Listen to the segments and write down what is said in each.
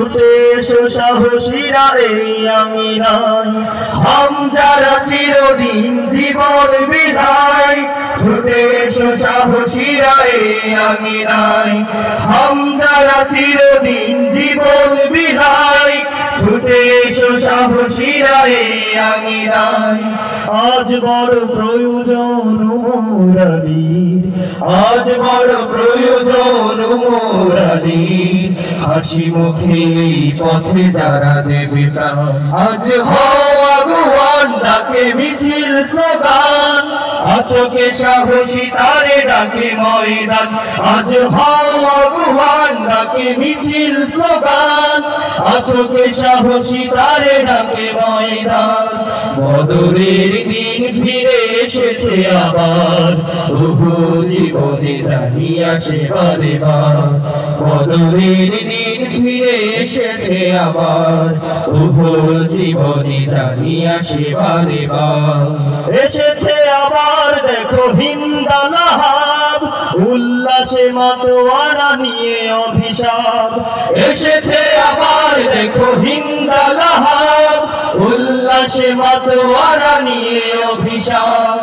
ছুটে এসো সাহসীরা এই আঙিনায়, হামজারা চিরদিন জীবন বিধায়। ছুটে এসো সাহসীরা এই আঙিনায়, হামজারা চিরদিন জীবন বিধায়। ছুটে এসো সাহসীরা এই আঙিনায়। আজ বড় প্রয়োজন মোরালির, আজ বড় প্রয়োজন মোরালির। হাসি মুখে এই পথে যারা দেবে প্রাণ, আজ হওয়া আগুয়ান ডাকে মিছিল স্লোগান। আচোকে সাহসী তারে ডাকে ময়দান, আজ হওয়া আগুয়ান ডাকে মিছিল স্লোগান। আচোকে সাহসী তারে ডাকে ময়দান। বদরের দিন ফিরে এসেছে আবার, ওহো জীবনে জানিয়া সেবারে বার। বদরের দিন ফিরে এসেছে আবার, ওহো জীবনে জানিয়া সেবারে বার। এসেছে আবার দেখো হিন্দা লাহাব, উল্লাসে মাতোয়ারা নিয়ে অভিশাপ। এসেছে আবার দেখো হিন্দা লাহাব, উল্লাসে মাতোয়ারা নিয়ে অভিশাপ।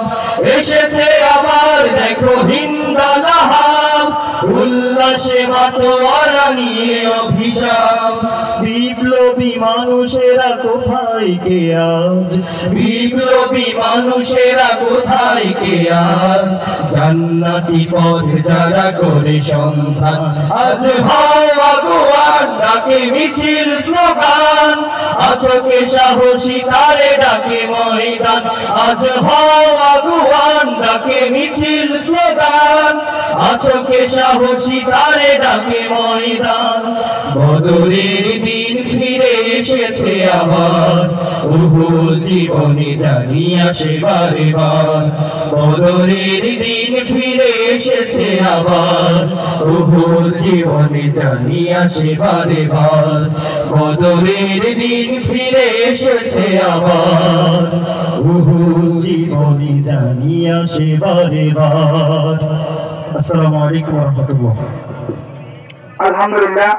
এসেছে আবার দেখো হিন্দা লাহাব, উল্লাসে মাতোয়ারা নিয়ে অভিশাপ। বিপ্লবী মানুষেরা কোথায় কে আজ, বিপ্লবী মানুষেরা কোথায় কে আজ। জান্নাতি পথ যারা করে সন্ধান, আজ হও আগুয়ান ডাকে মিছিল স্লোগান। আচোকে সাহসী তারে ডাকে ময়দান, আজ হও আগুয়ান ডাকে মিছিল স্লোগান। আচোকে সাহসী তারে ডাকে ময়দান। বদরের দিন ফিরে এসেছে আবার, ওহো জীবনে জানিয়া সেবারে বার। বদরের দিন ফিরে এসেছে আবার, ওহো জীবনে জানিয়া সেবারে বার। বদরের দিন ফিরে এসেছে আবার, ওহো জীবনে জানিয়া সেবারে বার। আসসালামু আলাইকুম ওয়া রাহমাতুল্লাহ। আলহামদুলিল্লাহ।